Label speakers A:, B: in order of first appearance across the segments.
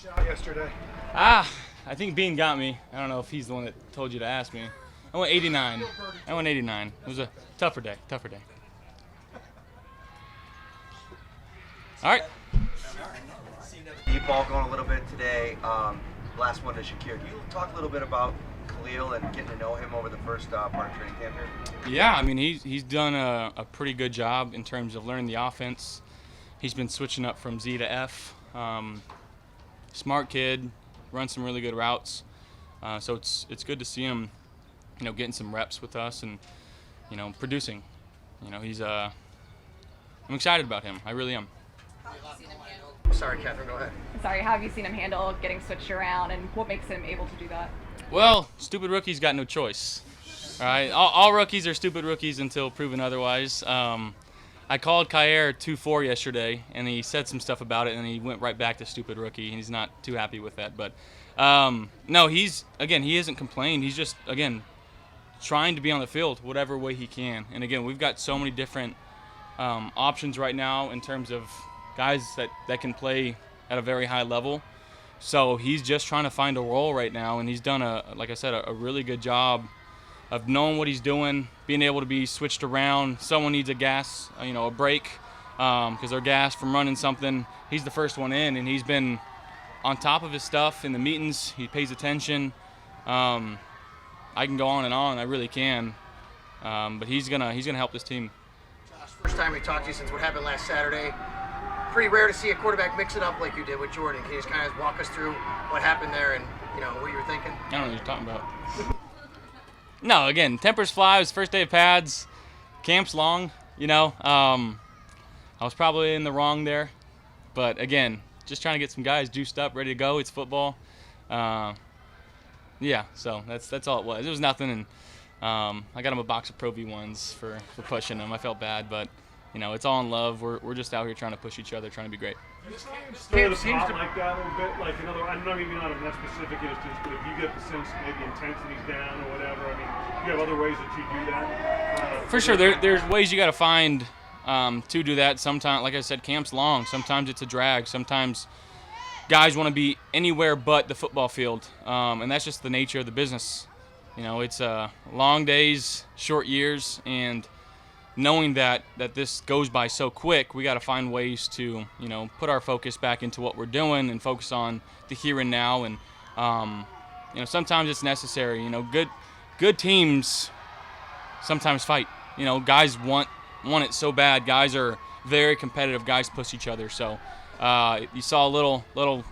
A: shot yesterday?
B: I think Bean got me. I don't know if he's the one that told you to ask me. I went 89. It was a tougher day. All right.
C: Deep ball going a little bit today. Last one to Shakir. Can you talk a little bit about Khalil and getting to know him over the first part of training camp here?
B: Yeah, I mean he's done a pretty good job in terms of learning the offense. He's been switching up from Z to F. Smart kid, runs some really good routes. So it's good to see him, getting some reps with us and, producing. He's I'm excited about him. I really am.
C: Sorry, Catherine, go ahead.
D: Sorry, how have you seen him handle getting switched around, and what makes him able to do that?
B: Well, stupid rookies got no choice. All right, all rookies are stupid rookies until proven otherwise. I called Kyer 2-4 yesterday, and he said some stuff about it, and he went right back to stupid rookie. He's not too happy with that, but no, he hasn't complained. He's just trying to be on the field whatever way he can. And again, we've got so many different options right now in terms of guys that can play at a very high level. So he's just trying to find a role right now, and he's done like I said, a really good job of knowing what he's doing, being able to be switched around. Someone needs a gas, a break, because they're gassed from running something. He's the first one in, and he's been on top of his stuff in the meetings. He pays attention. I can go on and on. I really can. But he's gonna help this team.
E: Josh, first time we talked to you since what happened last Saturday. Pretty rare to see a quarterback mix it up like you did with Jordan. Can you just kind of walk us through what happened there and what you were thinking?
B: I don't know what you're talking about. No, again, tempers fly. It was first day of pads. Camp's long, I was probably in the wrong there. But again, just trying to get some guys juiced up, ready to go. It's football. Yeah, so that's all it was. It was nothing, and I got him a box of Pro V1s for pushing him. I felt bad, but it's all in love. We're just out here trying to push each other, trying to be great.
A: Camp seems to like that a little bit, like another. I'm not maybe not in that specific instance, but if you get the sense maybe intensity's down or whatever, I mean, you have other ways that you do that.
B: For sure, there's ways you got to find to do that. Sometimes, like I said, camp's long. Sometimes it's a drag. Sometimes guys want to be anywhere but the football field, and that's just the nature of the business. It's long days, short years, and knowing that this goes by so quick, we got to find ways to, put our focus back into what we're doing and focus on the here and now. And, sometimes it's necessary. Good teams sometimes fight. Guys want it so bad. Guys are very competitive. Guys push each other. So you saw a little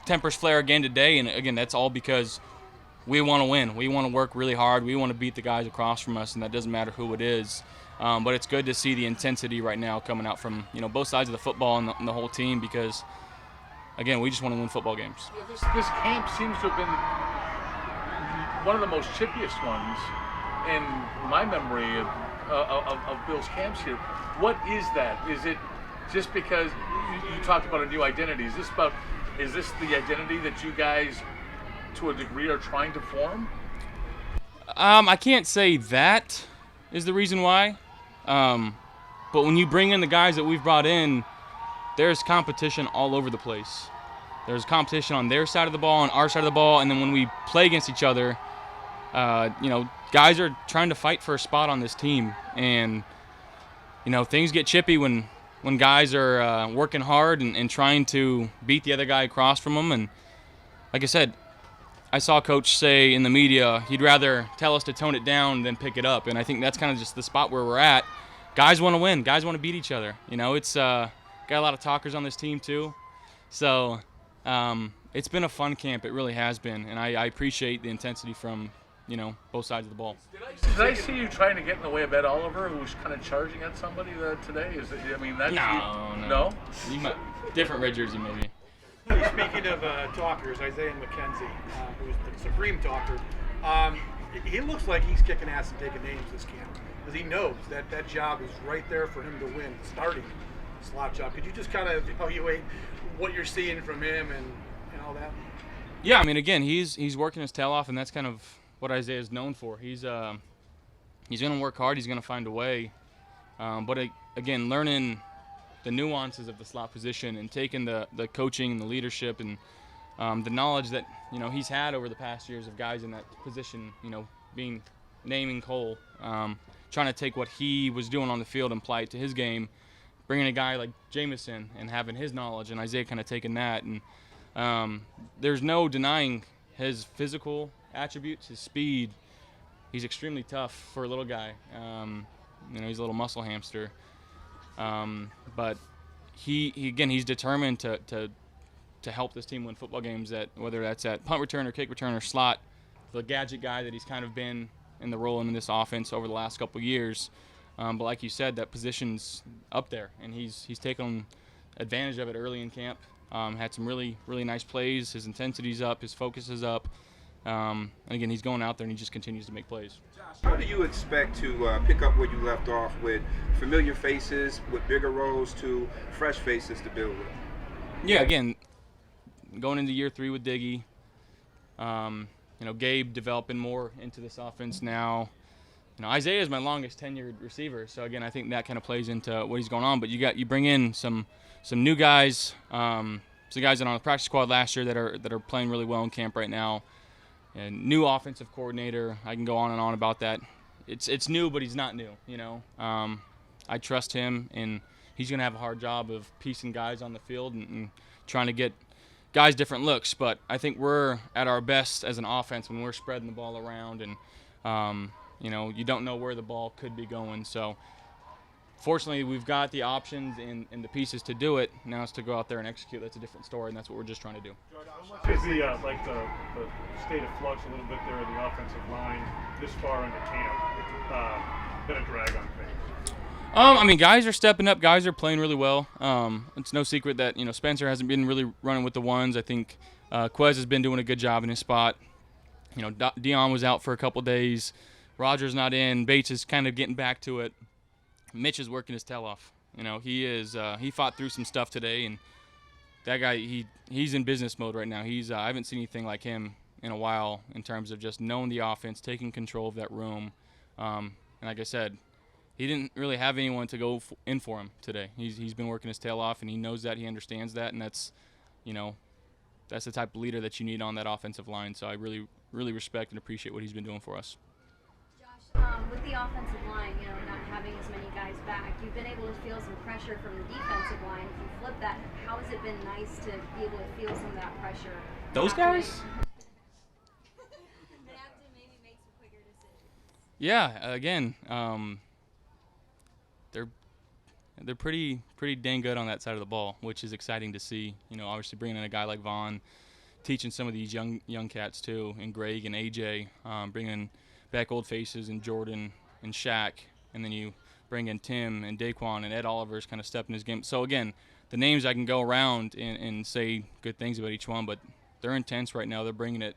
B: tempers flare again today. And, again, that's all because we want to win. We want to work really hard. We want to beat the guys across from us, and that doesn't matter who it is. But it's good to see the intensity right now coming out from both sides of the football and the whole team, because again, we just want to win football games.
F: Yeah, this camp seems to have been one of the most chippiest ones in my memory of Bill's camps here. What is that? Is it just because you talked about a new identity? Is this the identity that you guys, to a degree, are trying to form?
B: I can't say that is the reason why. But when you bring in the guys that we've brought in, there's competition all over the place. There's competition on their side of the ball, on our side of the ball, and then when we play against each other, guys are trying to fight for a spot on this team. And, things get chippy when guys are working hard and trying to beat the other guy across from them. And like I said, I saw Coach say in the media he'd rather tell us to tone it down than pick it up, and I think that's kind of just the spot where we're at. Guys want to win. Guys want to beat each other. It's got a lot of talkers on this team too, so it's been a fun camp. It really has been, and I appreciate the intensity from both sides of the ball.
F: Did I see you trying to get in the way of Ed Oliver, who was kind of charging at somebody today? No.
B: You might, different red jersey maybe.
A: Speaking of talkers, Isaiah McKenzie, who's the supreme talker, he looks like he's kicking ass and taking names this camp, because he knows that job is right there for him to win, starting slot job. Could you just kind of evaluate what you're seeing from him and all that?
B: Yeah, I mean, again, he's working his tail off, and that's kind of what Isaiah is known for. He's going to work hard. He's going to find a way. But again, learning the nuances of the slot position and taking the coaching and the leadership and the knowledge that he's had over the past years of guys in that position, being naming Cole, trying to take what he was doing on the field and apply it to his game, bringing a guy like Jamison and having his knowledge, and Isaiah kind of taking that. And there's no denying his physical attributes, his speed. He's extremely tough for a little guy. He's a little muscle hamster. But he's determined to help this team win football games, whether that's at punt return or kick return or slot, the gadget guy that he's kind of been in the role in this offense over the last couple of years. But like you said, that position's up there, and he's taken advantage of it early in camp. Had some really, really nice plays. His intensity's up. His focus is up. And again, he's going out there, and he just continues to make plays.
G: How do you expect to pick up where you left off with familiar faces, with bigger roles, to fresh faces to build with?
B: Yeah, again, going into year 3 with Diggy, Gabe developing more into this offense now. Isaiah is my longest tenured receiver, so again, I think that kind of plays into what he's going on. But you bring in some new guys, some guys that are on the practice squad last year that are playing really well in camp right now. And new offensive coordinator, I can go on and on about that. It's new, but he's not new. I trust him, and he's going to have a hard job of piecing guys on the field and trying to get guys different looks. But I think we're at our best as an offense when we're spreading the ball around, and you don't know where the ball could be going. So fortunately, we've got the options and the pieces to do it. Now it's to go out there and execute. That's a different story, and that's what we're just trying to do.
H: Is the state of flux a little bit there in the offensive line this far into camp been a drag on things?
B: Guys are stepping up. Guys are playing really well. It's no secret that Spencer hasn't been really running with the ones. I think Quez has been doing a good job in his spot. Dion was out for a couple days. Roger's not in. Bates is kind of getting back to it. Mitch is working his tail off. He fought through some stuff today, and that guy, he's in business mode right now. I haven't seen anything like him in a while in terms of just knowing the offense, taking control of that room. And like I said, he didn't really have anyone to go in for him today. He's been working his tail off, and he knows that, he understands that, and that's the type of leader that you need on that offensive line. So I really, really respect and appreciate what he's been doing for us.
I: With the offensive line, not having as many guys back, you've been able to feel some pressure from the defensive line. If you flip that, how has it been nice to be able to feel some of that pressure?
B: Those guys?
I: They have to maybe make some quicker decisions.
B: Yeah, again, they're pretty dang good on that side of the ball, which is exciting to see. Obviously bringing in a guy like Vaughn, teaching some of these young cats too, and Greg and AJ, bringing back old faces and Jordan and Shaq, and then you bring in Tim and Daquan and Ed Oliver's kind of stepping his game. So again, the names I can go around and say good things about each one, but they're intense right now. They're bringing it,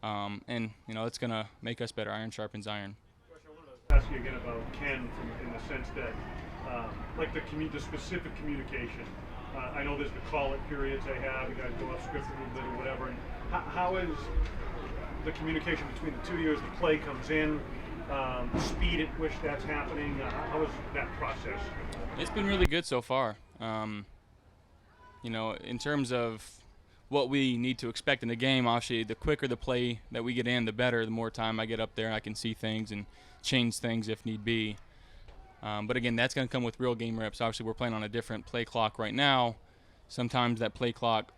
B: and it's gonna make us better. Iron sharpens iron.
H: Josh, I wanted to ask you again about Ken, in the sense that, the specific communication. I know there's the call-it periods they have. You guys go off script a little bit or whatever. And how is the communication between the 2 years the play comes in, speed at which that's happening? How is that process?
B: It's been really good so far. In terms of what we need to expect in the game, obviously the quicker the play that we get in, the better. The more time I get up there, I can see things and change things if need be. But again, that's going to come with real game reps. Obviously, we're playing on a different play clock right now. Sometimes that play clock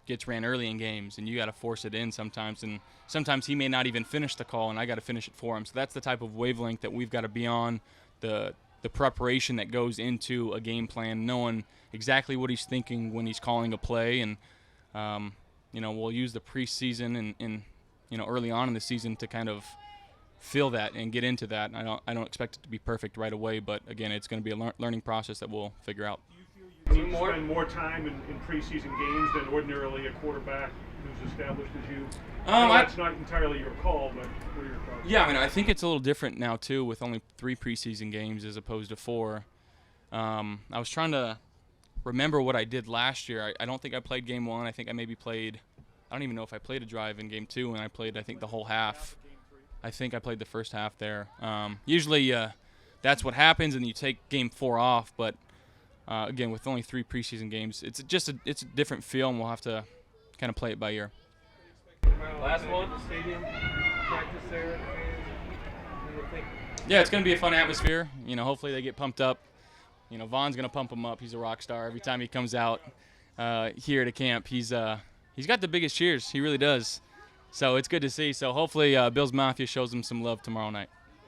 B: gets ran early in games, and you got to force it in sometimes. And sometimes he may not even finish the call, and I got to finish it for him. So that's the type of wavelength that we've got to be on, the preparation that goes into a game plan, knowing exactly what he's thinking when he's calling a play. And, we'll use the preseason and early on in the season to kind of feel that and get into that. I don't expect it to be perfect right away, but again, it's going to be a learning process that we'll figure out.
H: Do you feel you need to spend more time in preseason games than ordinarily a quarterback who's established as you? That's not entirely your call, but what are your thoughts?
B: Yeah, I think it's a little different now too, with only 3 preseason games as opposed to 4. I was trying to remember what I did last year. I don't think I played game 1. I think I maybe played. I don't even know if I played a drive in game 2, and I played the whole half. I think I played the first half there. Usually that's what happens, and you take game 4 off. But again, with only 3 preseason games, it's a different feel, and we'll have to kind of play it by ear.
H: Last one, the stadium practice there.
B: Yeah, it's going to be a fun atmosphere. Hopefully they get pumped up. Vaughn's going to pump him up. He's a rock star. Every time he comes out here to camp, he's got the biggest cheers. He really does. So it's good to see. So hopefully Bills Mafia shows him some love tomorrow night.